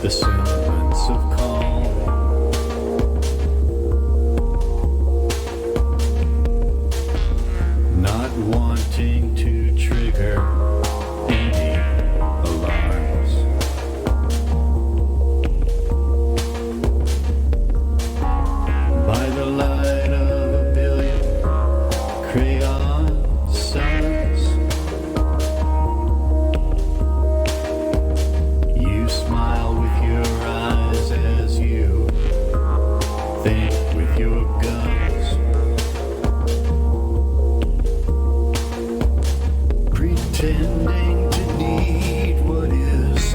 the semblance of calm. Not wanting to trigger any alarms. By the light of a billion crayon suns, you smile with your eyes as you think with your gums, pretending to need what is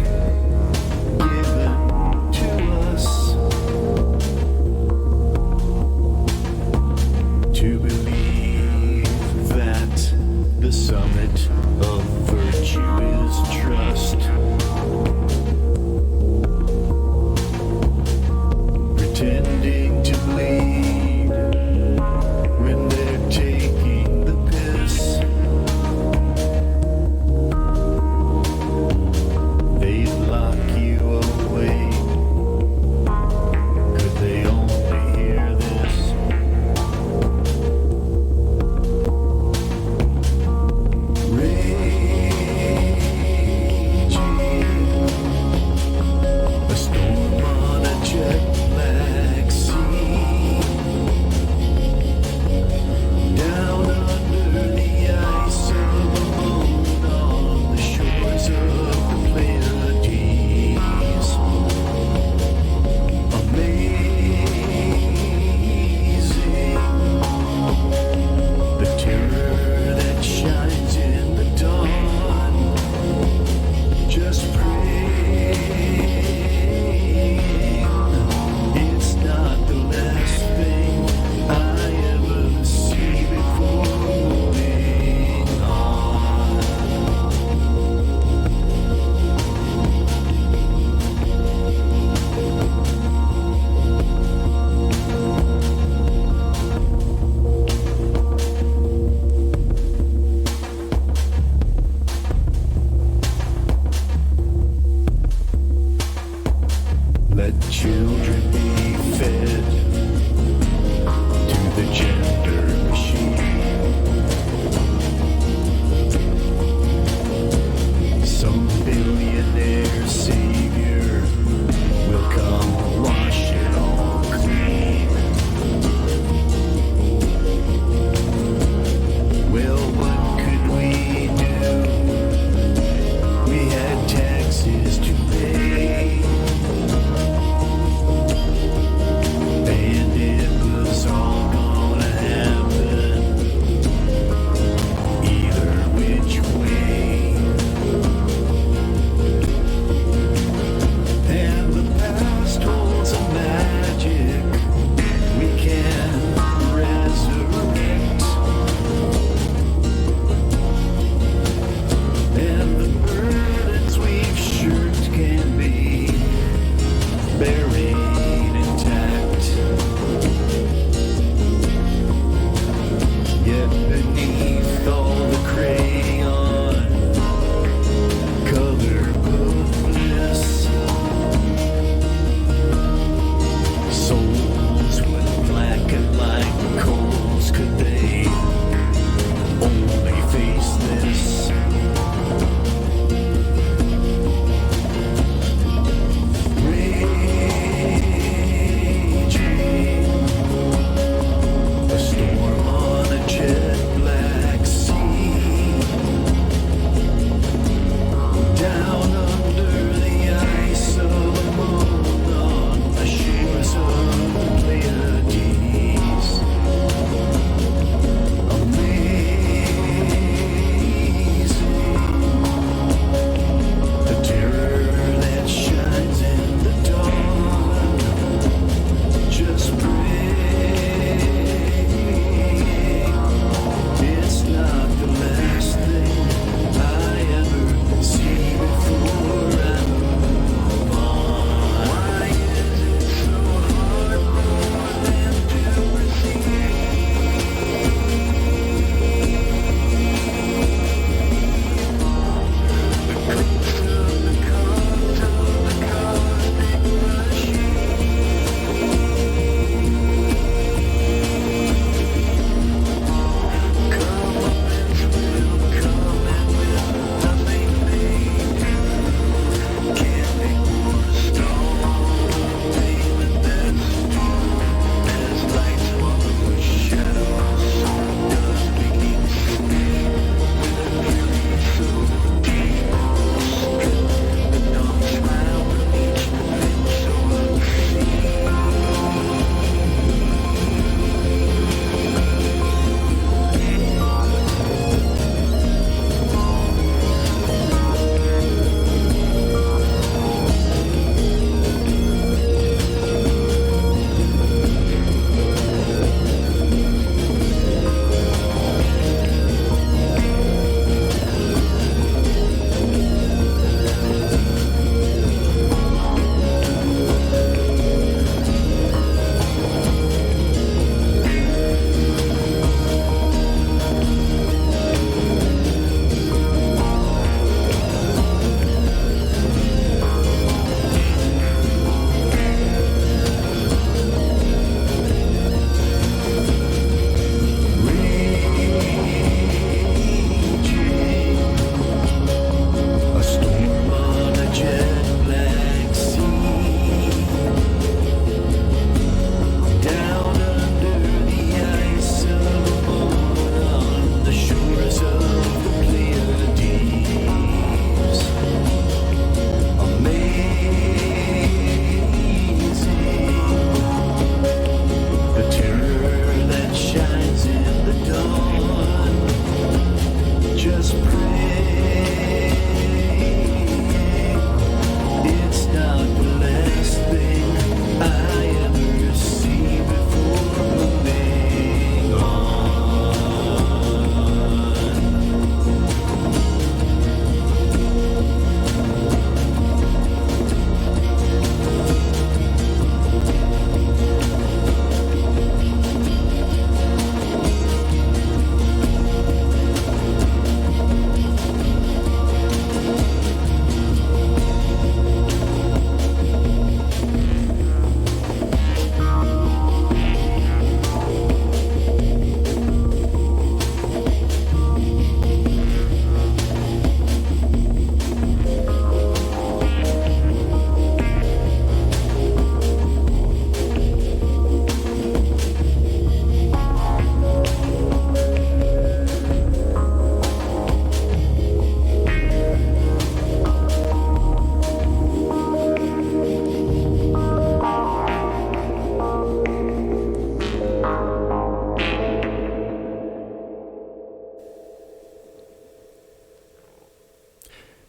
given to us, to believe that the summit of virtue is trust, pretending to bleed when they're taking the piss. They'd lock you away. Could they only hear this? Radio.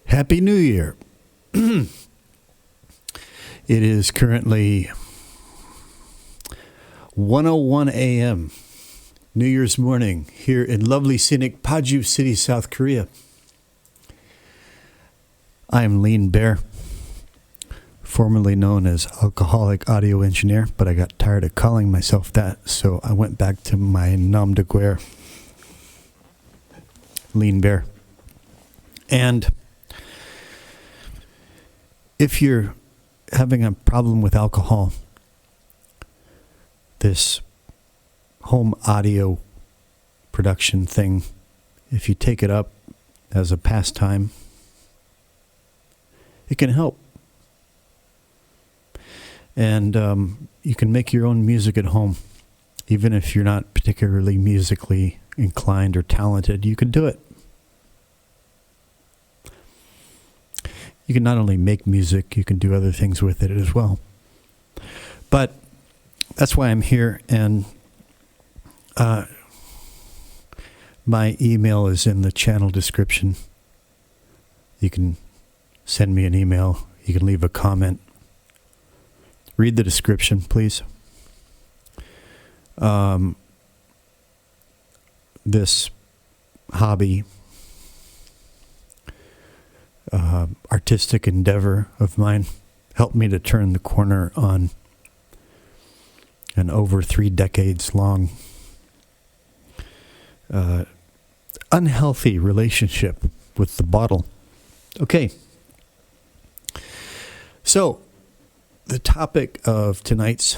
Happy New Year. It is currently 1:01 a.m. New Year's morning here in lovely scenic Paju City, South Korea. I am Lean Bear, formerly known as Alcoholic Audio Engineer, but I got tired of calling myself that, so I went back to my nom de guerre, Lean Bear. And if you're having a problem with alcohol, this home audio production thing, if you take it up as a pastime, it can help. And you can make your own music at home. Even if you're not particularly musically inclined or talented, you can do it. You can not only make music, you can do other things with it as well. But that's why I'm here, and my email is in the channel description. You can send me an email. You can leave a comment. Read the description, please. This hobby, artistic endeavor of mine helped me to turn the corner on an over 3 decades long unhealthy relationship with the bottle. Okay. So, the topic of tonight's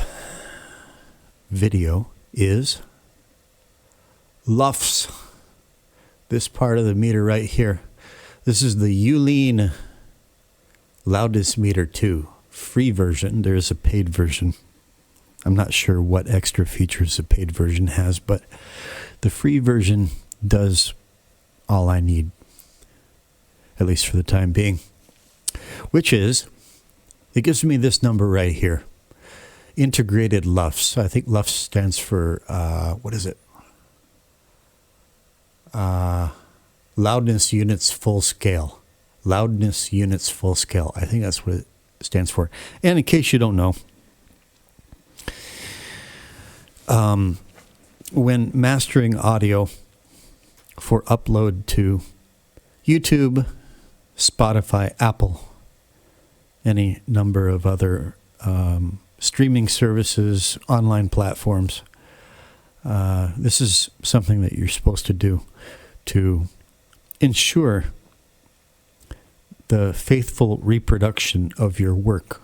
video is LUFS. This part of the meter right here. This is the Youlean Loudness meter 2, free version. There is a paid version. I'm not sure what extra features the paid version has, but the free version does all I need, at least for the time being, which is, it gives me this number right here, integrated LUFS. I think LUFS stands for, what is it? Loudness units full scale. Loudness units full scale. I think that's what it stands for. And in case you don't know, when mastering audio for upload to YouTube, Spotify, Apple, any number of other streaming services, online platforms, this is something that you're supposed to do to ensure the faithful reproduction of your work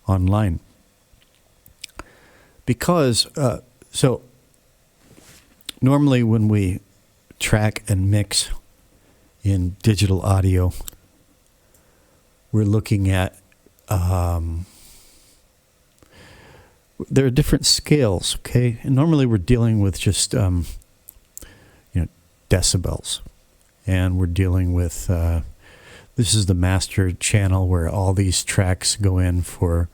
online. Because, so normally when we track and mix in digital audio, we're looking at, there are different scales, okay? And normally we're dealing with just, decibels. And we're dealing with, this is the master channel where all these tracks go in for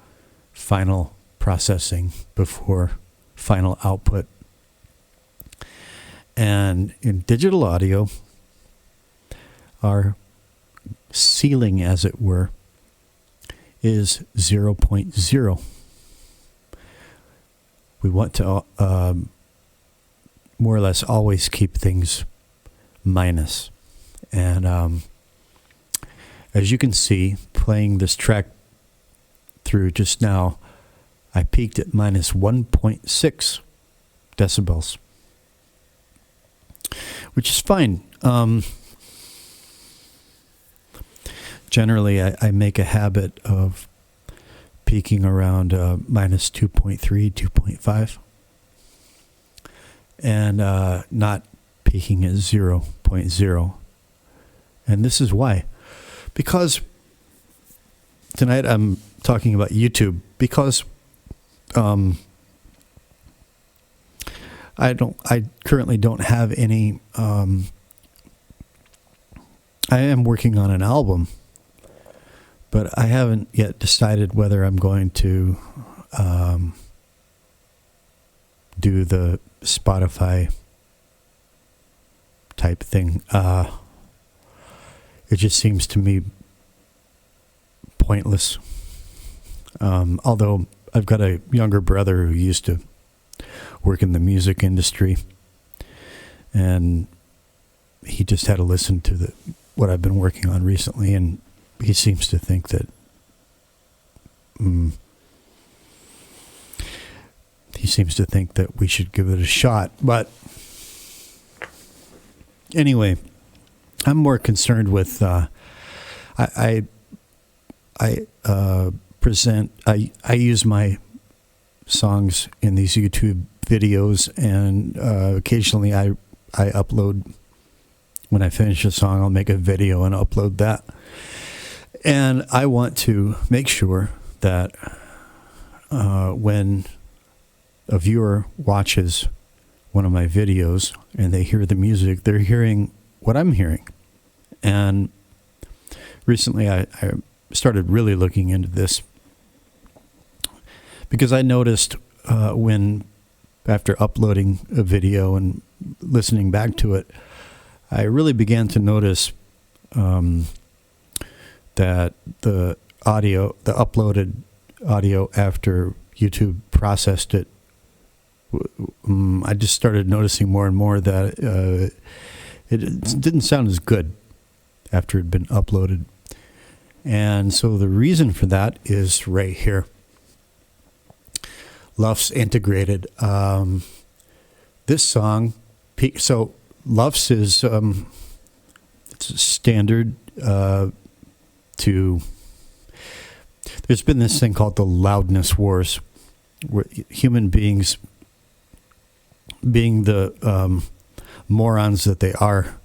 final processing before final output. And in digital audio, our ceiling, as it were, is 0.0. We want to more or less always keep things minus. And as you can see, playing this track through just now, I peaked at minus 1.6 decibels, which is fine. Generally, I make a habit of peaking around minus 2.3, 2.5, and not peaking at 0.0. And this is why. Because tonight I'm talking about YouTube, because I currently don't have any, I am working on an album, but I haven't yet decided whether I'm going to do the Spotify type thing. It just seems to me pointless. Although I've got a younger brother who used to work in the music industry, and he just had to listen to what I've been working on recently, and he seems to think that we should give it a shot. But anyway, I'm more concerned with I use my songs in these YouTube videos, and occasionally I upload. When I finish a song, I'll make a video and upload that. And I want to make sure that when a viewer watches one of my videos and they hear the music, they're hearing what I'm hearing. And recently I started really looking into this because I noticed when, after uploading a video and listening back to it, I really began to notice that the uploaded audio after YouTube processed it, I just started noticing more and more that it didn't sound as good after it had been uploaded. And so the reason for that is right here. LUFS integrated. This song, so LUFS is it's a standard to. There's been this thing called the loudness wars, where human beings, being the morons that they are,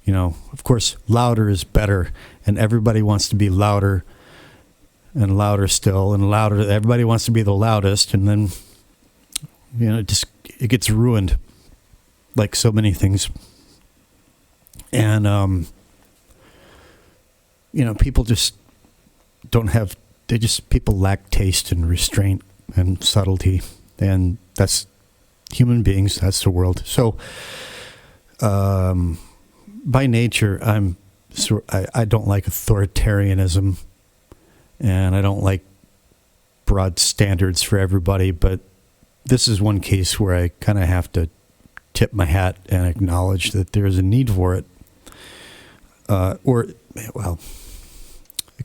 of course, louder is better, and everybody wants to be louder and louder still and louder. Everybody wants to be the loudest, and then it gets ruined, like so many things. And people just don't have. People lack taste and restraint and subtlety, and that's human beings. That's the world. So, by nature, I don't like authoritarianism, and I don't like broad standards for everybody. But this is one case where I kind of have to tip my hat and acknowledge that there is a need for it. It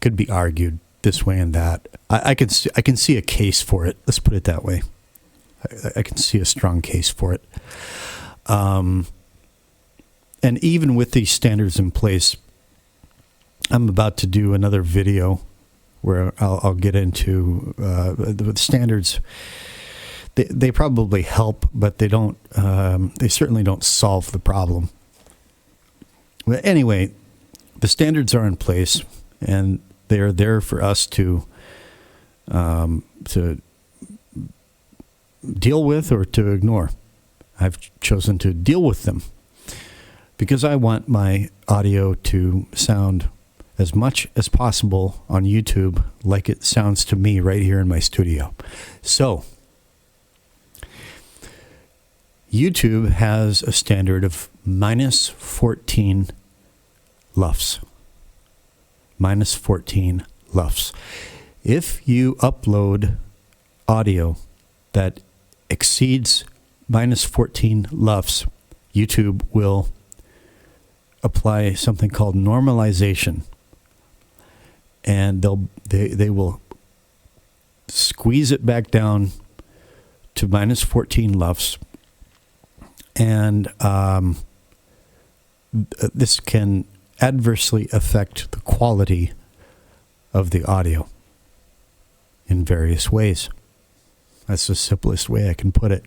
could be argued this way and that. I can see a case for it. Let's put it that way. I can see a strong case for it. And even with these standards in place, I'm about to do another video where I'll get into the standards. They probably help, but they don't. They certainly don't solve the problem. But anyway, the standards are in place, and they are there for us to deal with or to ignore. I've chosen to deal with them because I want my audio to sound as much as possible on YouTube like it sounds to me right here in my studio. So, YouTube has a standard of minus 14 LUFS. Minus 14 LUFS. If you upload audio that exceeds minus 14 LUFS, YouTube will apply something called normalization, and they will squeeze it back down to minus 14 LUFS, and this can adversely affect the quality of the audio in various ways. That's the simplest way I can put it.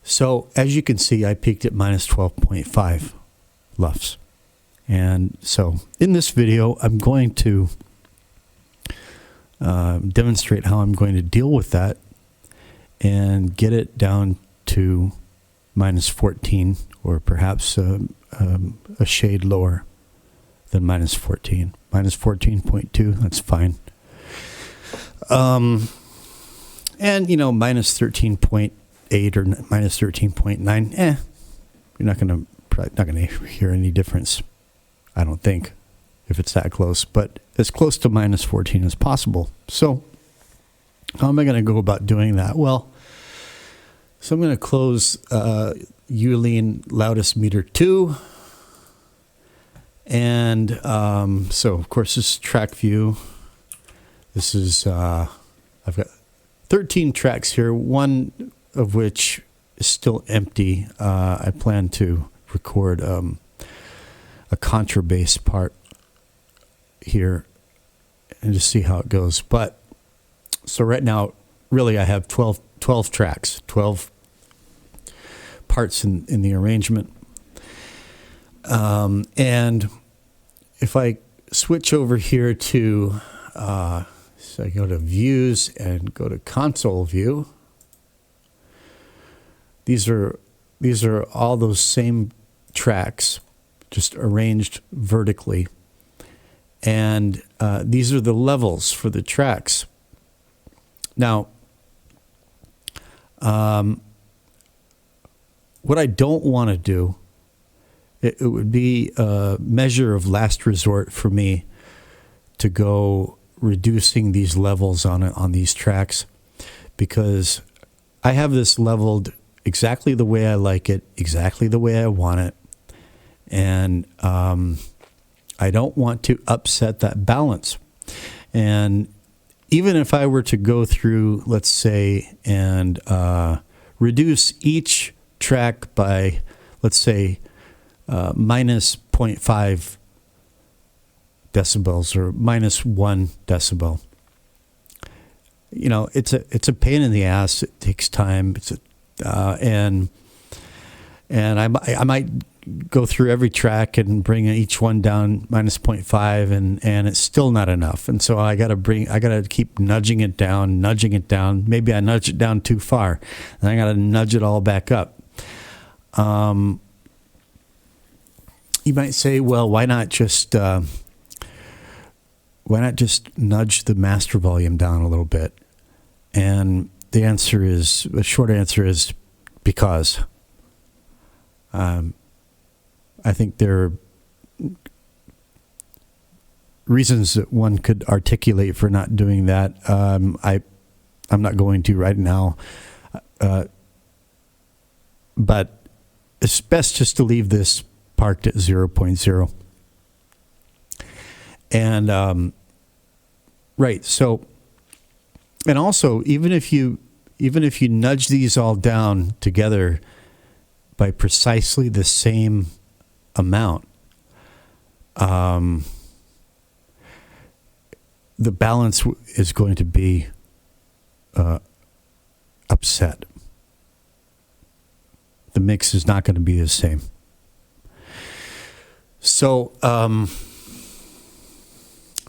So, as you can see, I peaked at minus 12.5 LUFS. And so, in this video, I'm going to demonstrate how I'm going to deal with that and get it down to minus 14, or perhaps a shade lower than minus 14. Minus 14.2, that's fine. And, minus 13.8 or minus 13.9, you're not going to hear any difference, I don't think. if it's that close, but as close to minus 14 as possible. So how am I going to go about doing that? Well, so I'm going to close Youlean Loudness meter 2. And so, of course, this is track view. This is, I've got 13 tracks here, one of which is still empty. I plan to record a contrabass part here and just see how it goes. But so right now, really, I have 12 tracks, 12 parts in the arrangement. And if I switch over here to, so I go to views and go to console view, these are all those same tracks, just arranged vertically. And these are the levels for the tracks. Now, what I don't want to do, it would be a measure of last resort for me to go reducing these levels on these tracks, because I have this leveled exactly the way I like it, exactly the way I want it, and I don't want to upset that balance. And even if I were to go through, let's say, and reduce each track by, let's say, minus 0.5 decibels or minus 1 decibel. You know, it's a pain in the ass. It takes time. And I might go through every track and bring each one down minus 0.5, and it's still not enough. And so I got to keep nudging it down. Maybe I nudge it down too far, and I got to nudge it all back up. You might say, well, why not just nudge the master volume down a little bit? And the short answer is because. I think there are reasons that one could articulate for not doing that. I'm not going to right now, but it's best just to leave this parked at 0.0. And right, so, and also even if you nudge these all down together by precisely the same amount, the balance is going to be upset. The mix is not going to be the same. So,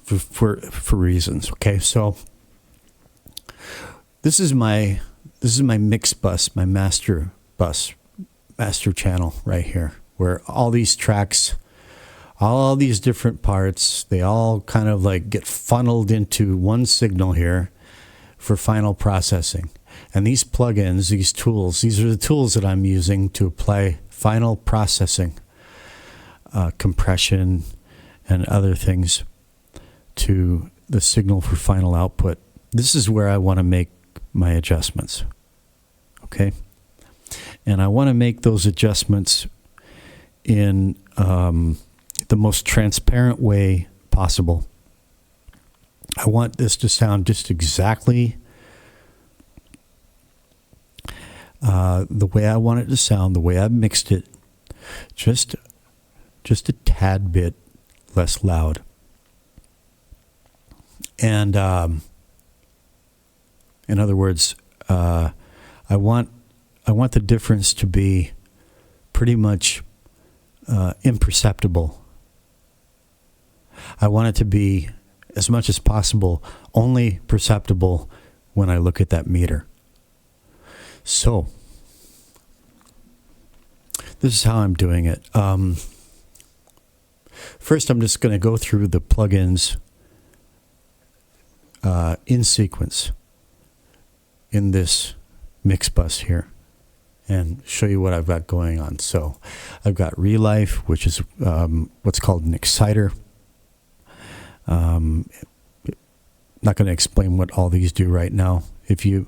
for reasons, okay. So this is my mix bus, my master channel right here, where all these tracks, all these different parts, they all kind of like get funneled into one signal here for final processing. And these plugins, these tools, these are the tools that I'm using to apply final processing, compression, and other things to the signal for final output. This is where I want to make my adjustments. Okay? And I want to make those adjustments in the most transparent way possible. I want this to sound just exactly the way I want it to sound, the way I've mixed it, just a tad bit less loud. And in other words, I want the difference to be pretty much imperceptible. I want it to be, as much as possible, only perceptible when I look at that meter. So, this is how I'm doing it. First, I'm just going to go through the plugins in sequence in this mix bus here and show you what I've got going on. So I've got Relife, which is what's called an exciter. Not going to explain what all these do right now. If you're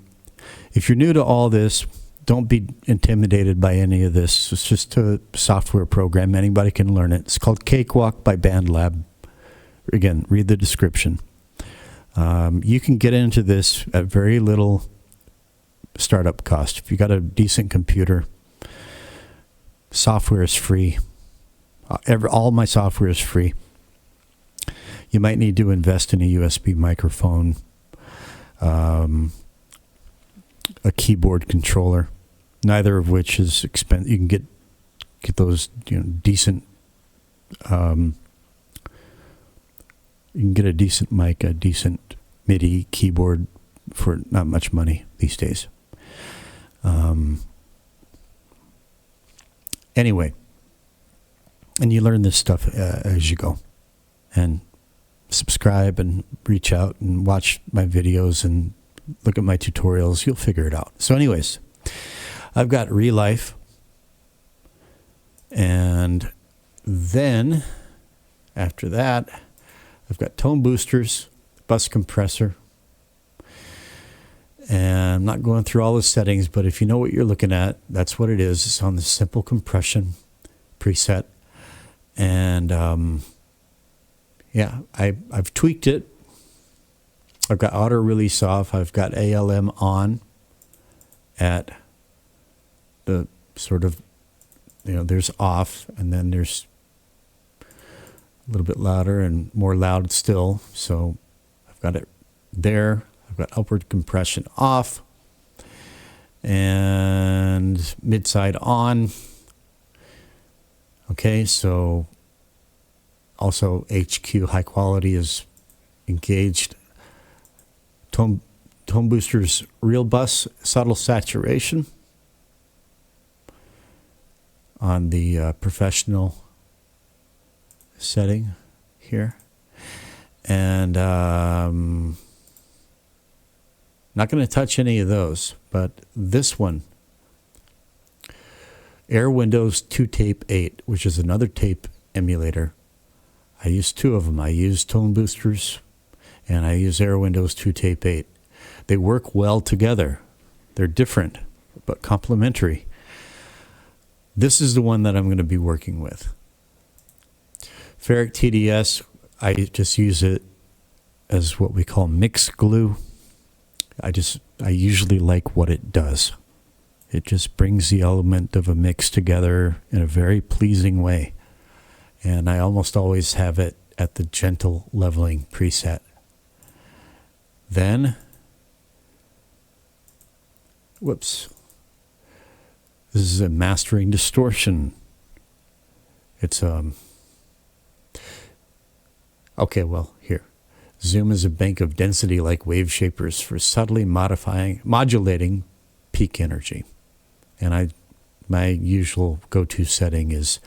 new to all this, don't be intimidated by any of this. It's just a software program. Anybody can learn it. It's called Cakewalk by BandLab. Again, read the description. You can get into this at very little startup cost. If you got a decent computer, software is free. All my software is free. You might need to invest in a USB microphone, a keyboard controller, neither of which is expensive. You can get those, decent. You can get a decent mic, a decent MIDI keyboard for not much money these days. Anyway, and you learn this stuff as you go, and subscribe and reach out and watch my videos and look at my tutorials. You'll figure it out. So anyways, I've got Relife, and then after that, I've got tone boosters, bus compressor, and I'm not going through all the settings, but if you know what you're looking at, that's what it is. It's on the simple compression preset. And I've tweaked it. I've got auto release off. I've got ALM on at the sort of, there's off, and then there's a little bit louder and more loud still. So I've got it there. I've got upward compression off and mid-side on. Okay, so also HQ high quality is engaged. Tone boosters real bus subtle saturation on the professional setting here, and not going to touch any of those, but this one, Air Windows 2 Tape 8, which is another tape emulator. I use two of them. I use tone boosters and I use Air Windows 2 Tape 8. They work well together. They're different, but complementary. This is the one that I'm going to be working with. Ferric TDS, I just use it as what we call mix glue. I usually like what it does. It just brings the element of a mix together in a very pleasing way. And I almost always have it at the gentle leveling preset. Then, this is a mastering distortion. It's, here. Zoom is a bank of density-like wave shapers for subtly modulating peak energy. And my usual go-to setting is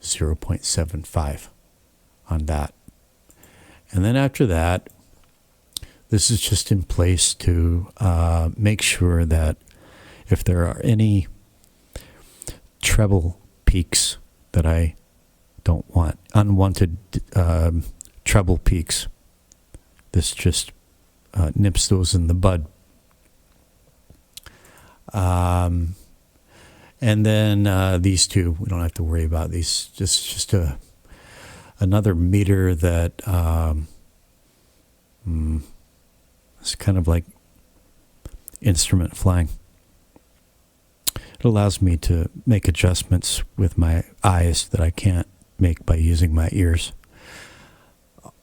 0.75 on that. And then after that, this is just in place to make sure that if there are any treble peaks that I don't want, unwanted treble peaks, this just nips those in the bud. And then these two, we don't have to worry about these. Just another meter that it's kind of like instrument flying. It allows me to make adjustments with my eyes that I can't make by using my ears.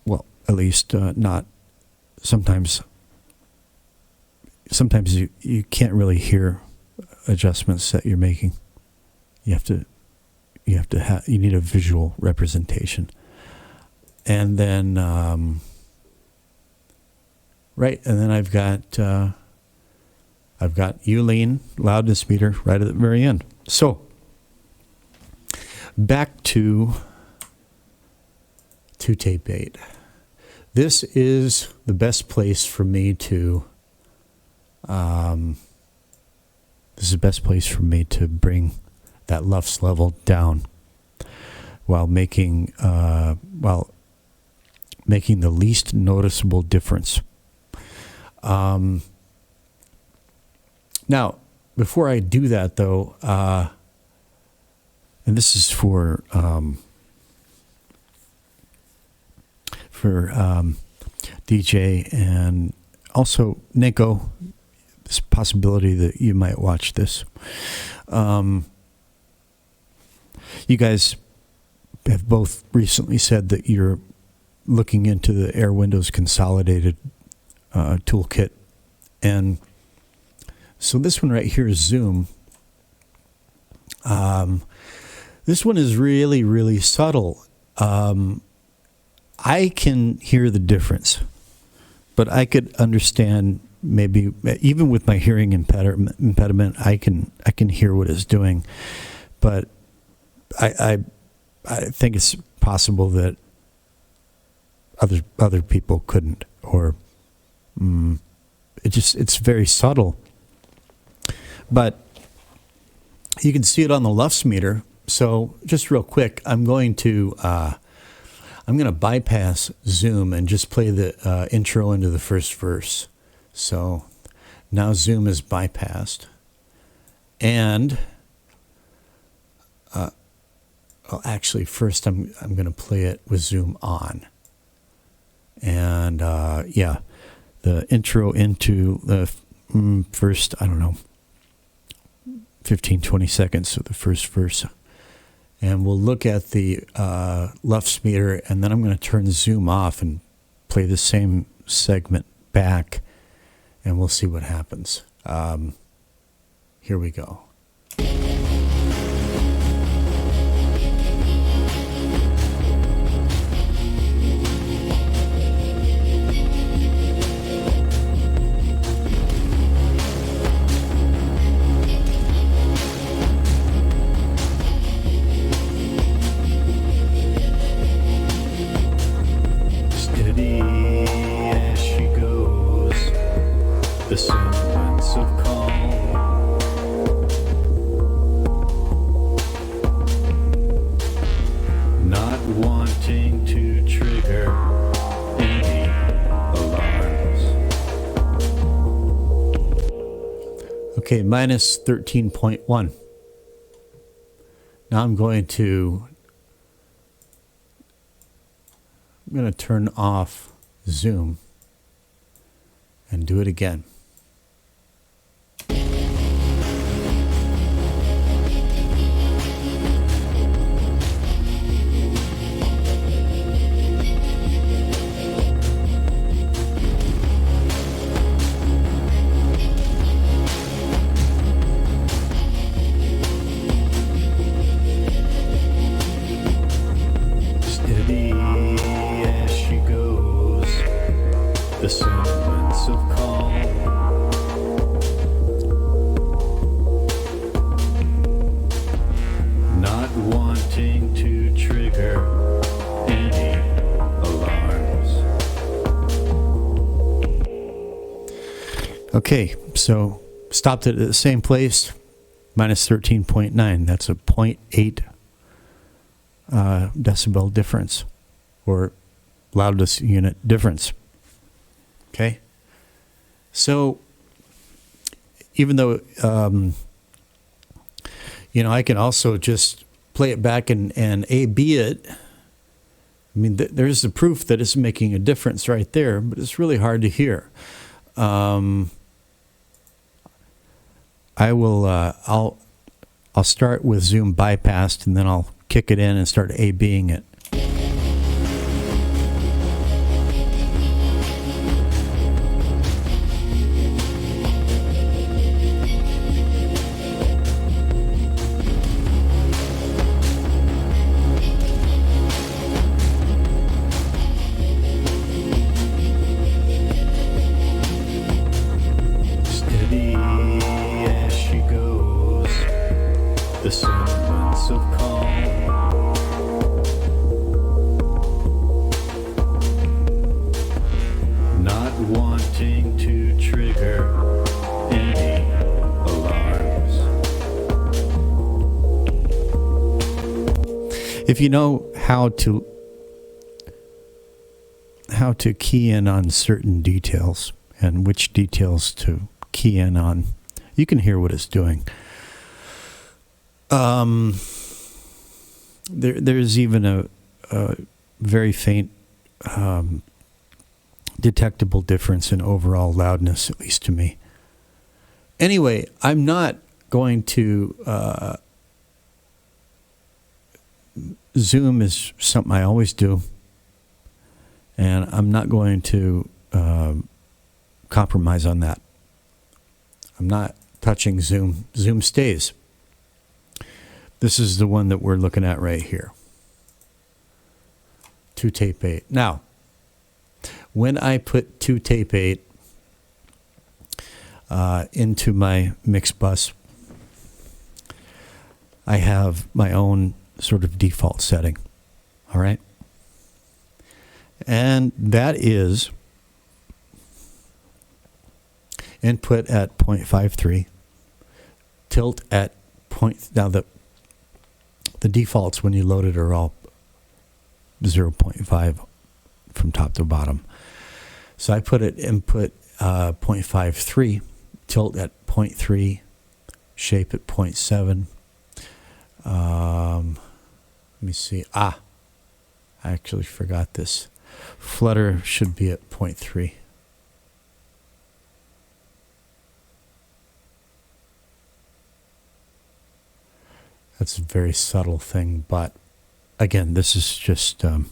Well, at least not. Sometimes you can't really hear adjustments that you're making. You need a visual representation. And then and then I've got Youlean Loudness meter right at the very end. So back to tape 8. This is the best place for me to bring that LUFS level down while making the least noticeable difference. Now, before I do that, though, and this is for DJ and also Nico, this possibility that you might watch this. You guys have both recently said that you're looking into the Air Windows Consolidated toolkit. And so this one right here is Zoom. This one is really, really subtle. I can hear the difference, but I could understand maybe even with my hearing impediment, I can hear what it's doing. But I think it's possible that other people couldn't, or it's very subtle. But you can see it on the LUFS meter. So just real quick, I'm going to bypass Zoom and just play the intro into the first verse. So now Zoom is bypassed, and actually first I'm going to play it with Zoom on, and the intro into the first, I don't know, 15-20 seconds of the first verse. And we'll look at the LUFS meter, and then I'm going to turn Zoom off and play the same segment back, and we'll see what happens. Here we go. Okay, minus 13.1. Now I'm going to turn off Zoom and do it again. Okay, so stopped it at the same place, minus 13.9. That's a 0.8 decibel difference, or loudness unit difference. Okay, so even though, I can also just play it back and A/B it. I mean, there's the proof that it's making a difference right there, but it's really hard to hear. I'll start with Zoom bypassed, and then I'll kick it in and start A/Bing it. If you know how to how to key in on certain details and which details to key in on. You can hear what it's doing. There's even a very faint detectable difference in overall loudness, at least to me. Anyway, I'm not going to... Zoom is something I always do, and I'm not going to compromise on that. I'm not touching Zoom. Zoom stays. This is the one that we're looking at right here. 2 tape 8. Now, when I put 2 tape 8 into my mix bus, I have my own sort of default setting. All right? And that is input at 0.53, tilt at point. Now the defaults when you load it are all 0.5 from top to bottom. So I put it input 0.53, tilt at 0.3, shape at 0.7. Let me see. I actually forgot this. Flutter should be at 0.3. That's a very subtle thing, but again, this is just this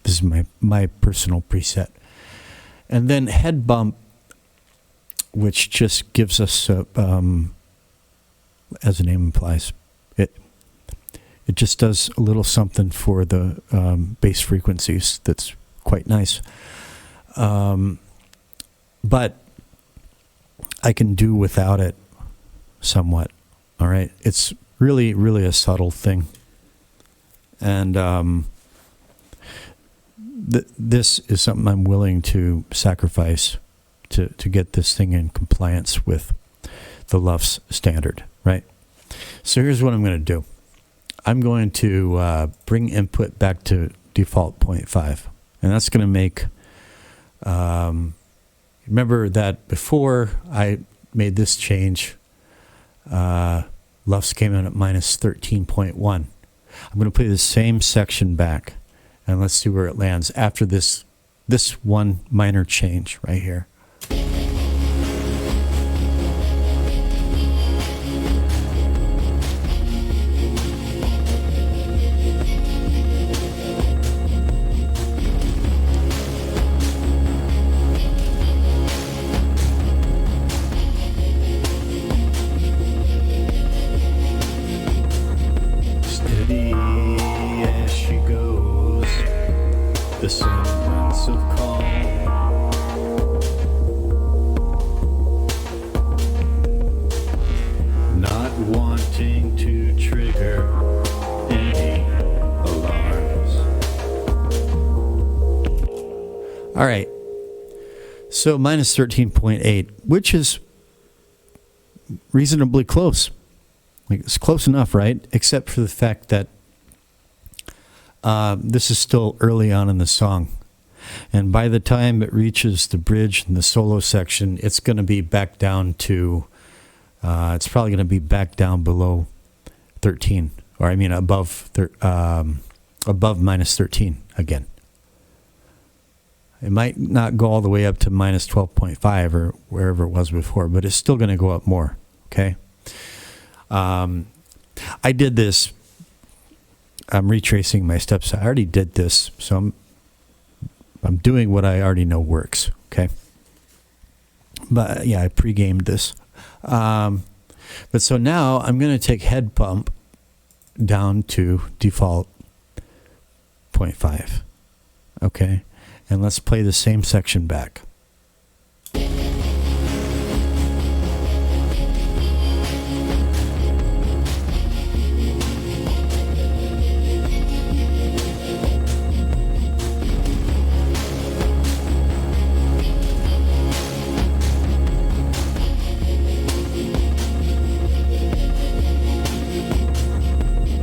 is my personal preset. And then head bump, which just gives us, as the name implies, it just does a little something for the bass frequencies that's quite nice. But I can do without it somewhat. All right. It's really, really a subtle thing. And this is something I'm willing to sacrifice to get this thing in compliance with the LUFS standard, right? So here's what I'm going to do. I'm going to bring input back to default 0.5. And that's going to make, remember that before I made this change, LUFS came in at minus 13.1. I'm going to play the same section back, and let's see where it lands after this one minor change right here. All right, so minus 13.8, which is reasonably close. Like, it's close enough, right? Except for the fact that this is still early on in the song. And by the time it reaches the bridge and the solo section, it's going to be back down to, it's probably going to be back down below 13. Or I mean above minus 13 again. It might not go all the way up to minus 12.5 or wherever it was before, but it's still going to go up more, okay? I did this. I'm retracing my steps. I already did this, so I'm doing what I already know works, okay? But, yeah, I pre-gamed this. But so now I'm going to take head bump down to default 0.5, okay? And let's play the same section back.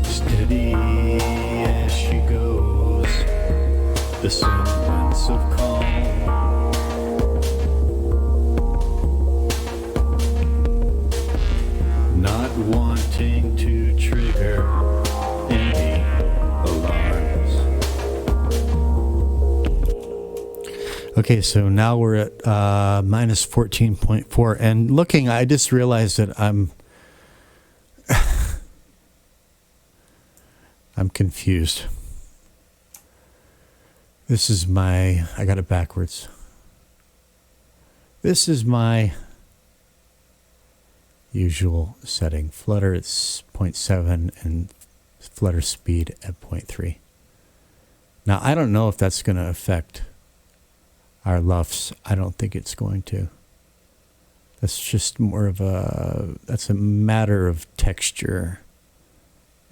Steady as she goes, the sun sense of calm. Not wanting to trigger any alarms. Okay, so now we're at minus 14.4, and looking, I just realized that I'm confused. This is I got it backwards. This is my usual setting. Flutter at 0.7 and flutter speed at 0.3. Now, I don't know if that's going to affect our LUFS. I don't think it's going to. That's just more of that's a matter of texture.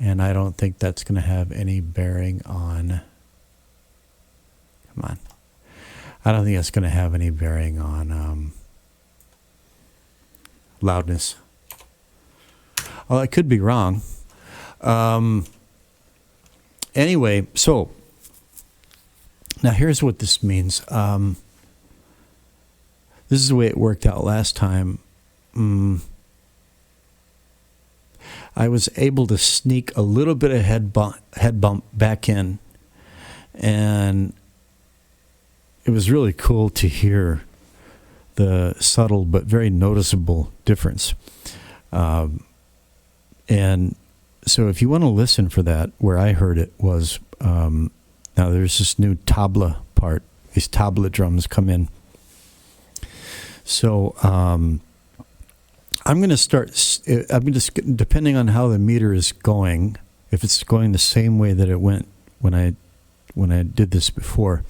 And I don't think that's going to have any bearing on, come on. I don't think that's going to have any bearing on loudness. Well, I could be wrong. Anyway, so now here's what this means. This is the way it worked out last time. I was able to sneak a little bit of head bump back in, and it was really cool to hear the subtle but very noticeable difference. And so if you want to listen for that, where I heard it was, now there's this new tabla part. These tabla drums come in. So I'm going to start, depending on how the meter is going, if it's going the same way that it went when I did this before,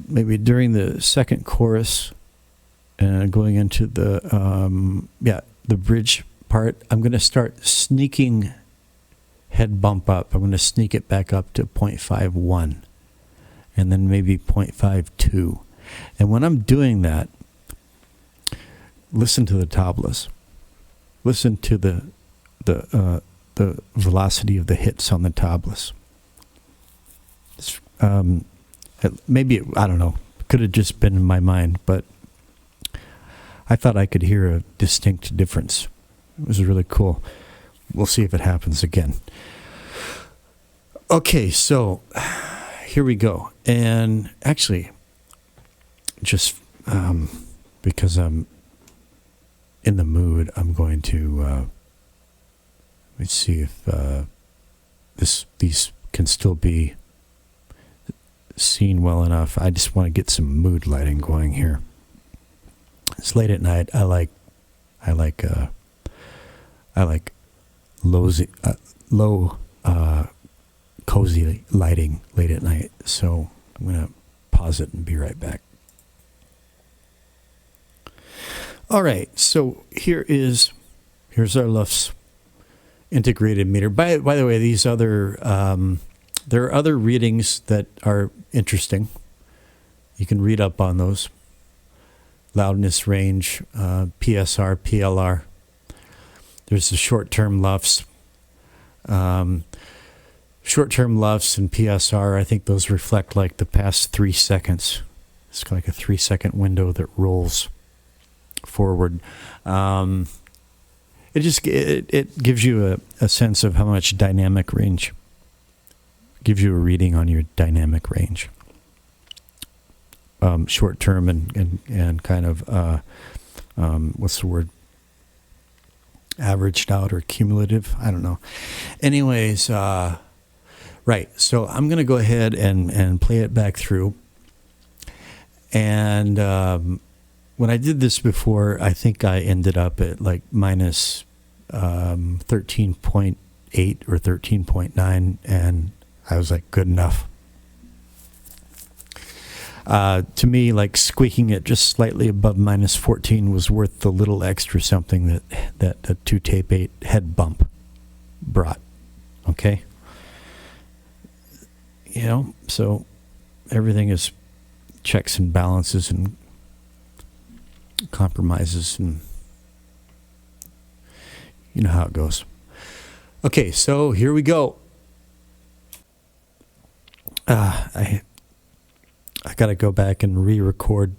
maybe during the second chorus and going into the bridge part, I'm going to start sneaking head bump up. I'm going to sneak it back up to 0.51 and then maybe 0.52. And when I'm doing that, listen to the tablas. Listen to the velocity of the hits on the tablas. Maybe, I don't know, could have just been in my mind, but I thought I could hear a distinct difference. It was really cool. We'll see if it happens again. Okay, so here we go. And actually, just because I'm in the mood, I'm going to let's see if these can still be seen well enough. I just want to get some mood lighting going here. It's late at night. I like low cozy lighting late at night. So I'm going to pause it and be right back. All right. So here's our LUFS integrated meter. By the way, these other there are other readings that are interesting. You can read up on those. Loudness range, PSR, PLR. There's the short-term LUFS. Short-term LUFS and PSR, I think those reflect like the past 3 seconds. It's like a 3-second window that rolls forward. It gives you a sense of how much dynamic range. Gives you a reading on your dynamic range. Short-term and kind of, what's the word? Averaged out or cumulative? I don't know. Anyways, right. So I'm going to go ahead and play it back through. And when I did this before, I think I ended up at like minus 13.8 or 13.9. And I was like, good enough. To me, like squeaking it just slightly above minus 14 was worth the little extra something that the 2-tape-8 head bump brought. Okay? You know, so everything is checks and balances and compromises, and you know how it goes. Okay, so here we go. I got to go back and re-record.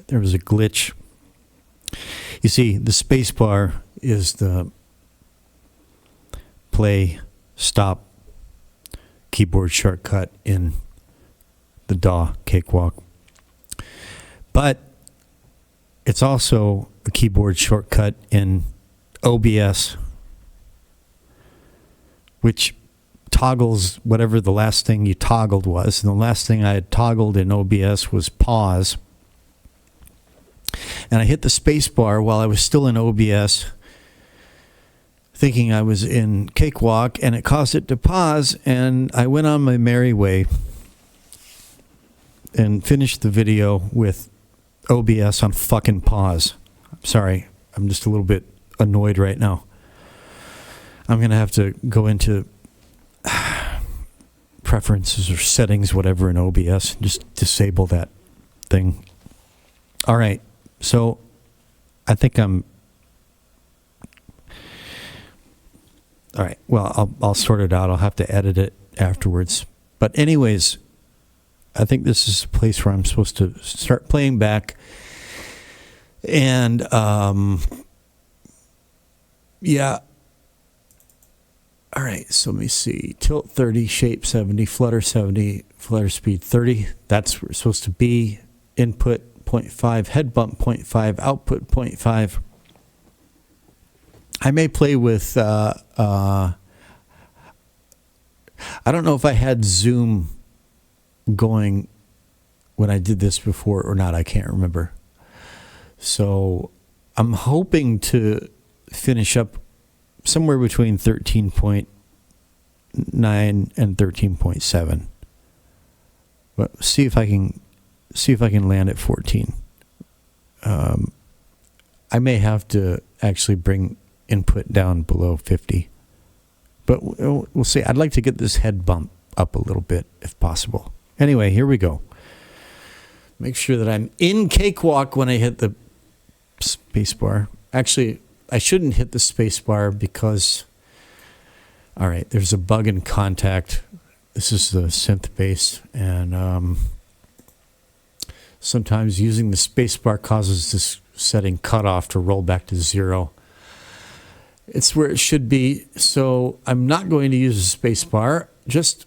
There was a glitch. You see, the space bar is the play, stop keyboard shortcut in the DAW cakewalk. But it's also a keyboard shortcut in OBS, which toggles whatever the last thing you toggled was. And the last thing I had toggled in OBS was pause. And I hit the space bar while I was still in OBS, thinking I was in Cakewalk, and it caused it to pause, and I went on my merry way and finished the video with OBS on fucking pause. I'm sorry, I'm just a little bit annoyed right now. I'm going to have to go into preferences or settings, whatever, in OBS, and just disable that thing. All right, so I think I'm... All right, well, I'll sort it out. I'll have to edit it afterwards. But anyways, I think this is a place where I'm supposed to start playing back. And, yeah. All right, so let me see. Tilt 30, shape 70, flutter 70, flutter speed 30. That's where it's supposed to be. Input 0.5, head bump 0.5, output 0.5. I may play with, I don't know if I had Zoom going when I did this before or not. I can't remember. So I'm hoping to finish up somewhere between 13.9 and 13.7. But see if I can land at 14. I may have to actually bring input down below 50, but we'll see. I'd like to get this head bump up a little bit if possible. Anyway, here we go. Make sure that I'm in Cakewalk when I hit the space bar. Actually, I shouldn't hit the space bar because, all right, there's a bug in Contact. This is the synth bass, and sometimes using the space bar causes this setting cutoff to roll back to 0. It's where it should be, so I'm not going to use a space bar, just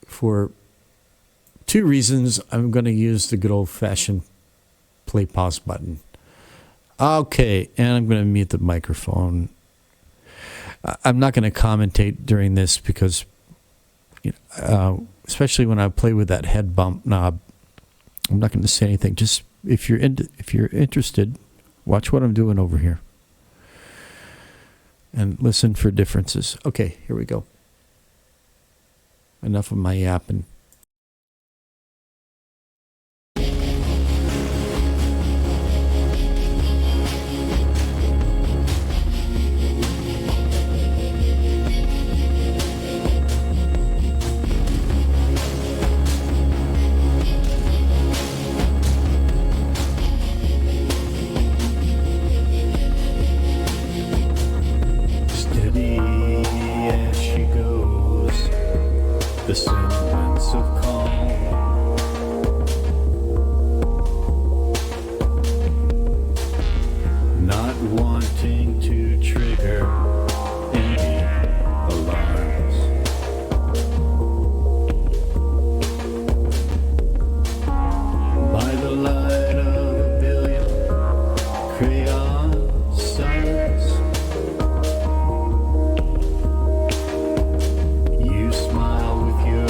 for 2 reasons. I'm going to use the good old-fashioned play pause button. Okay, and I'm going to mute the microphone. I'm not going to commentate during this because, especially when I play with that head bump knob, I'm not going to say anything. Just if you're interested, watch what I'm doing over here and listen for differences. Okay, here we go. Enough of my yapping. The semblance of calm, not wanting to trigger any alarms. By the light of a billion crayon stars, you smile with your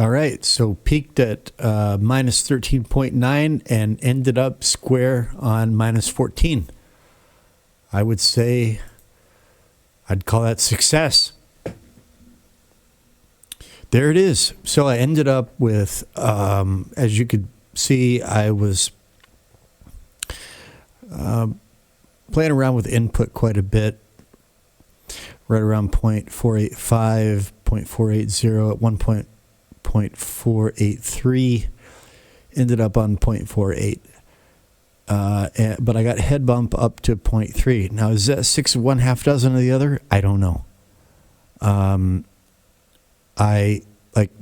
All right, so peaked at minus 13.9 and ended up square on minus 14. I would say I'd call that success. There it is. So I ended up with, as you could see, I was playing around with input quite a bit, right around 0.485, 0.480, at one point 0.483, ended up on 0.48. But I got head bump up to 0.3. Now, is that 6 of one, half dozen of the other? I don't know.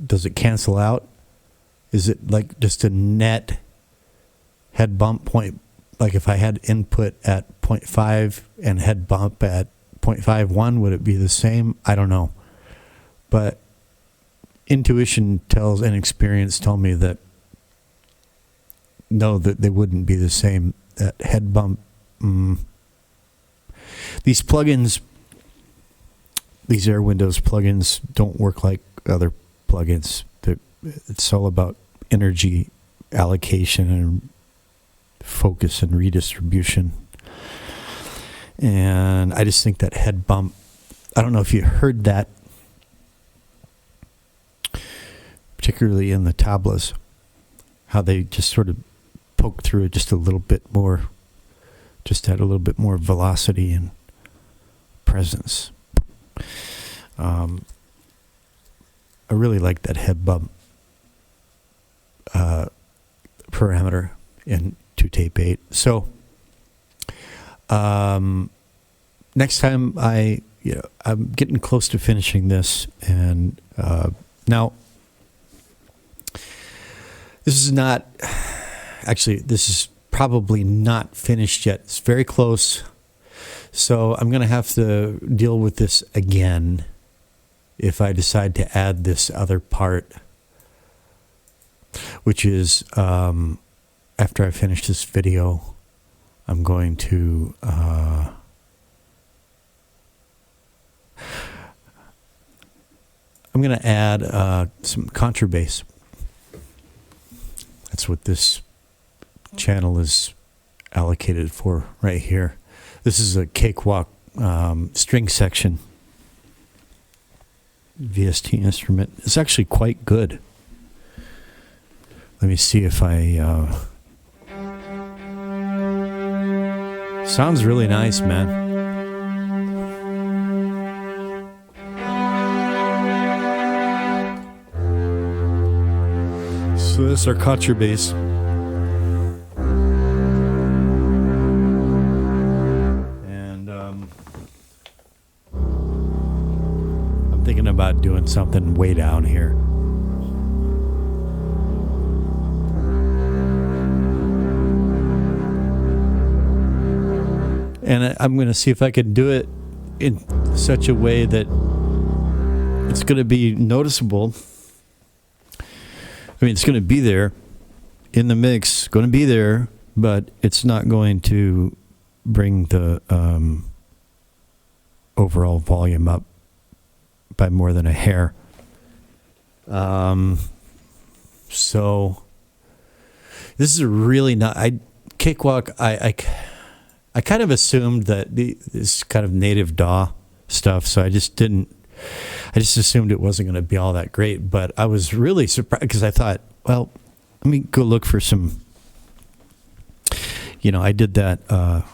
Does it cancel out? Is it like just a net head bump point? Like if I had input at 0.5 and head bump at 0.51, would it be the same? I don't know. But intuition tells and experience tell me that no, that they wouldn't be the same. That head bump. These plugins, these Air Windows plugins, don't work like other plugins. It's all about energy allocation and focus and redistribution. And I just think that head bump, I don't know if you heard that, particularly in the tablas, how they just sort of poke through it just a little bit more, just had a little bit more velocity and presence. I really like that head bump parameter in 2 Tape 8. So next time I'm getting close to finishing this, and now this is probably not finished yet. It's very close. So I'm going to have to deal with this again if I decide to add this other part, which is after I finish this video, I'm going to I'm going to add some contrabass. That's what this channel is allocated for right here. This is a cakewalk string section VST instrument. It's actually quite good. Let me see if sounds really nice, man. So this is our contrabass. Thinking about doing something way down here. And I'm going to see if I can do it in such a way that it's going to be noticeable. I mean, it's going to be there in the mix, going to be there, but it's not going to bring the overall volume up by more than a hair. So this is a really not cakewalk. I kind of assumed that this kind of native DAW stuff, so I just assumed it wasn't going to be all that great. But I was really surprised because I thought, well, let me go look for some. I did that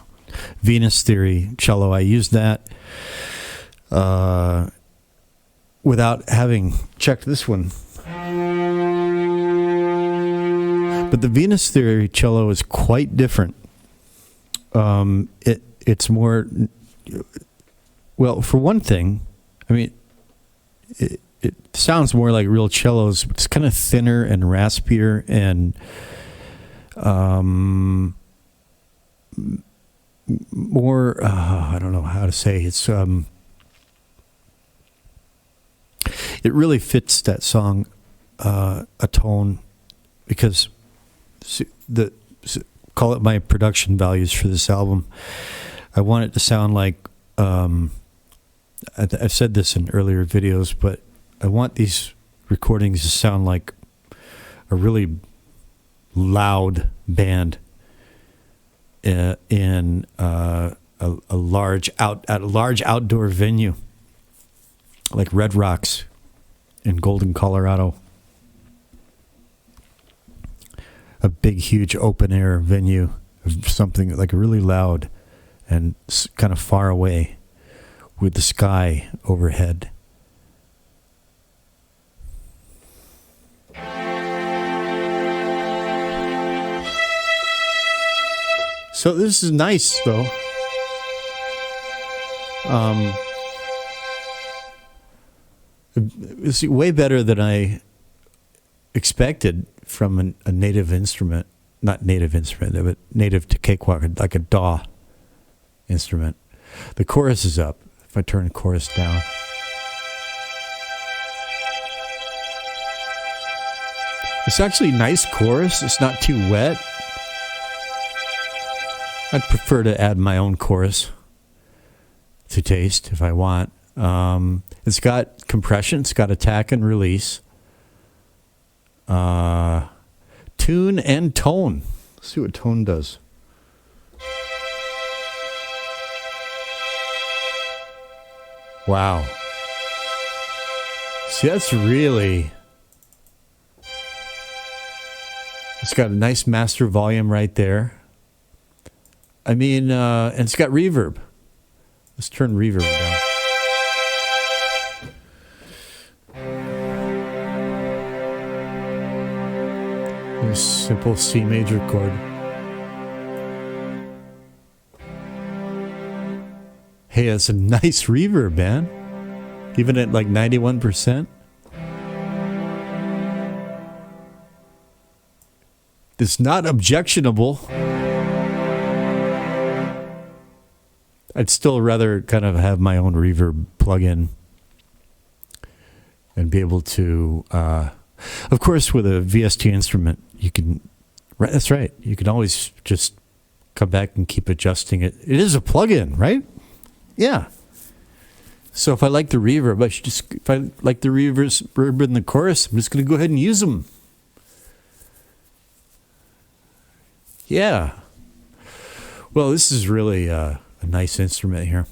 Venus Theory cello. I used that without having checked this one. But the Venus Theory cello is quite different. It's more, well, for one thing, I mean, it sounds more like real cellos. It's kind of thinner and raspier and more, I don't know how to say, it's it really fits that song a tone, because call it my production values for this album. I want it to sound like I've said this in earlier videos, but I want these recordings to sound like a really loud band in a large outdoor venue like Red Rocks in Golden, Colorado. A big, huge open air venue of something like really loud and kind of far away with the sky overhead. So this is nice, though. It's way better than I expected from a native instrument. Not native instrument, but native to cakewalk, like a DAW instrument. The chorus is up. If I turn the chorus down. It's actually a nice chorus. It's not too wet. I'd prefer to add my own chorus to taste if I want. It's got compression. It's got attack and release. Tune and tone. Let's see what tone does. Wow. See, that's really... It's got a nice master volume right there. I mean, and it's got reverb. Let's turn reverb down. A simple C major chord. Hey, that's a nice reverb, man. Even at like 91%. It's not objectionable. I'd still rather kind of have my own reverb plug-in and be able to, of course, with a VST instrument, you can, that's right, you can always just come back and keep adjusting it. It is a plug-in, right? Yeah. So if I like the reverb, if I like the reverb in the chorus, I'm just going to go ahead and use them. Yeah. Well, this is really a nice instrument here.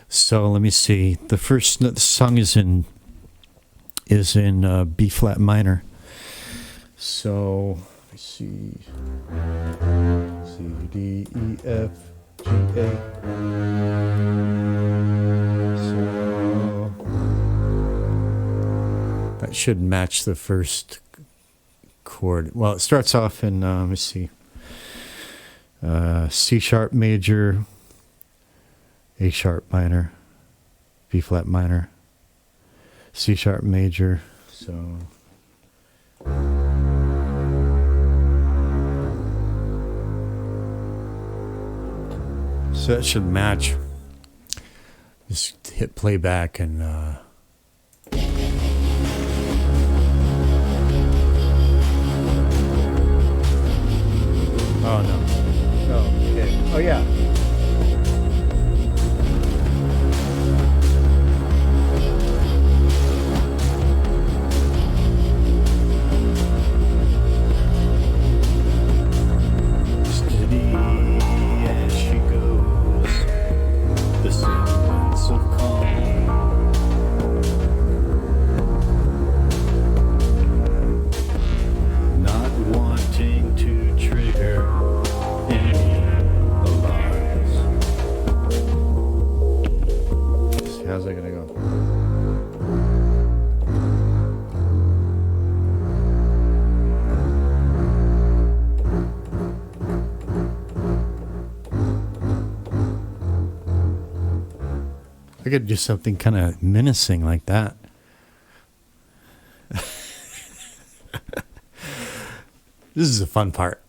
So let me see. The first song is in B flat minor. So let me see. C, D, E, F, G, A. So that should match the first chord. Well, it starts off in, let me see, C sharp major, A sharp minor, B flat minor, C sharp major. So that should match. Just hit playback and oh no. Oh, okay. Oh yeah. Steady as she goes, the semblance of calm. Not wanting to trigger any alarms. How's that gonna go? I could do something kind of menacing like that. This is the fun part.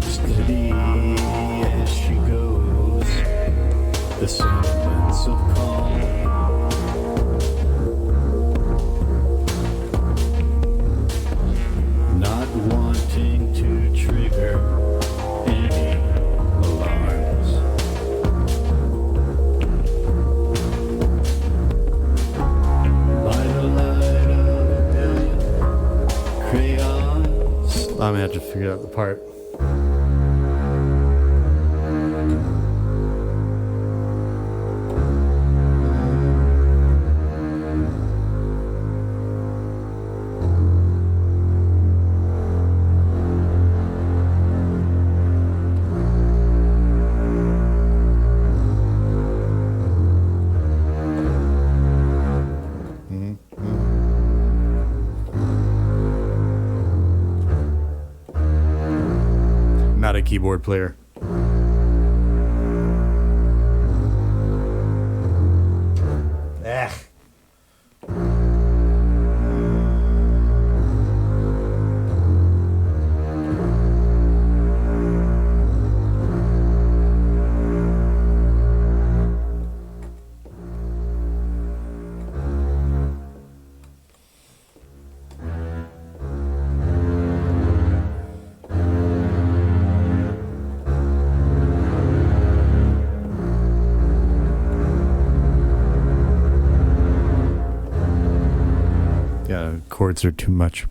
Steady as she goes. I'm going to have to figure out the part. Not a keyboard player. Yeah, chords are too much.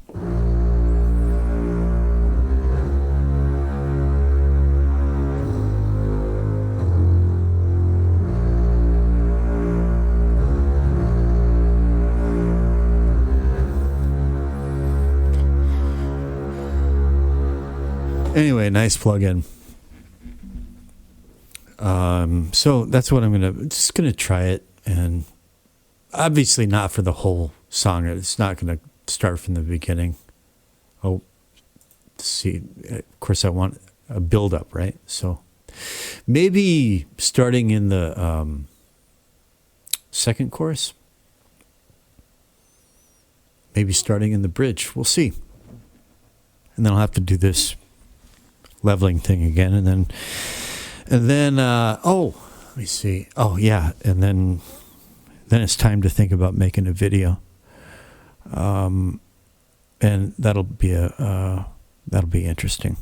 Anyway, nice plug-in. So that's what I'm just gonna try it, and obviously not for the whole song. It's not gonna start from the beginning. Oh, see, of course I want a build-up, right? So maybe starting in the second chorus. Maybe starting in the bridge. We'll see. And then I'll have to do this leveling thing again, and then let me see. Oh yeah, and then it's time to think about making a video, and that'll be interesting,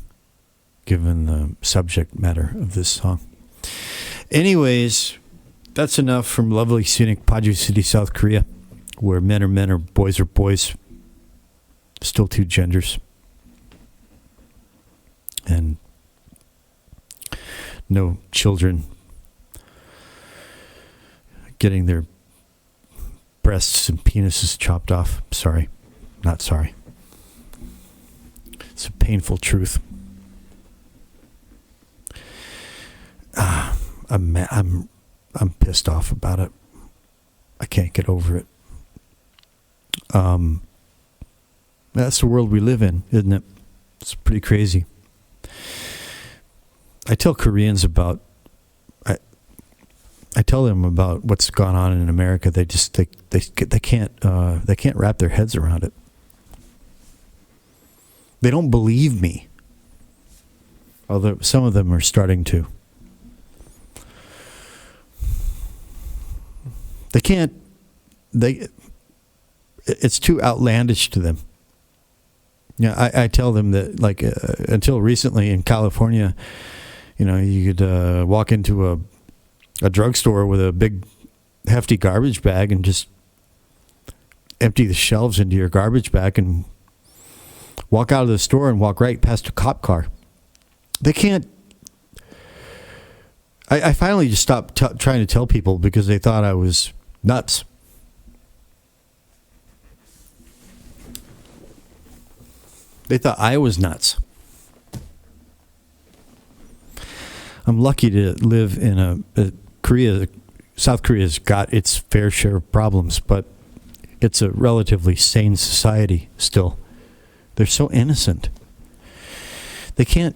given the subject matter of this song. Anyways, that's enough from lovely scenic Paju City, South Korea, where men are men or boys are boys. Still two genders. And no children getting their breasts and penises chopped off. Sorry. Not sorry. It's a painful truth. I'm pissed off about it. I can't get over it. That's the world we live in, isn't it? It's pretty crazy. I tell Koreans about, I tell them about what's gone on in America. They just they can't wrap their heads around it. They don't believe me, although some of them are starting to. They can't. It's too outlandish to them. Yeah, I tell them that, like, until recently in California, you know, you could walk into a drugstore with a big, hefty garbage bag and just empty the shelves into your garbage bag and walk out of the store and walk right past a cop car. They can't. I finally just stopped trying to tell people because they thought I was nuts. They thought I was nuts. I'm lucky to live in Korea. South Korea's got its fair share of problems, but it's a relatively sane society still. They're so innocent. They can't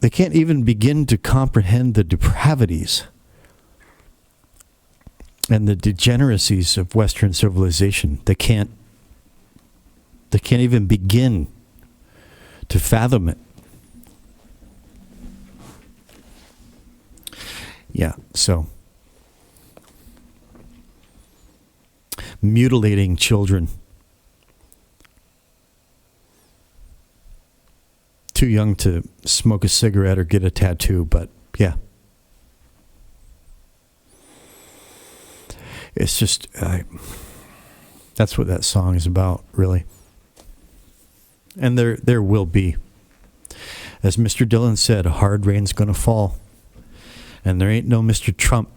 even begin to comprehend the depravities and the degeneracies of Western civilization. They can't even begin to fathom it. Yeah, so mutilating children. Too young to smoke a cigarette or get a tattoo, but yeah. It's just, that's what that song is about, really. And there will be. As Mr. Dillon said, hard rain's going to fall. And there ain't no Mr. Trump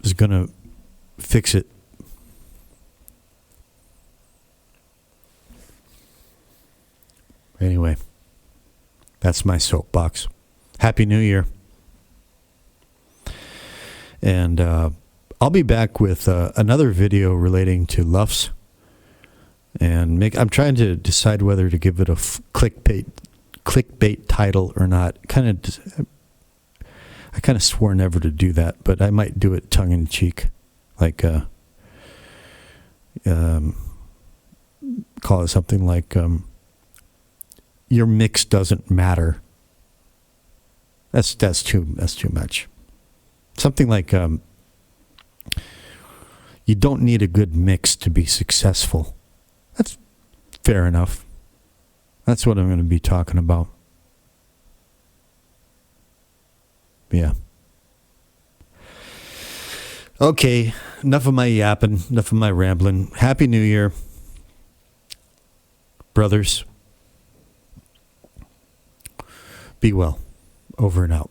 is going to fix it. Anyway, that's my soapbox. Happy New Year. And I'll be back with another video relating to LUFS. And I'm trying to decide whether to give it a clickbait title or not. I kind of swore never to do that, but I might do it tongue in cheek, like call it something like your mix doesn't matter. That's too much. Something like you don't need a good mix to be successful. That's fair enough. That's what I'm going to be talking about. Yeah. Okay, enough of my yapping, enough of my rambling. Happy New Year, brothers. Be well. Over and out.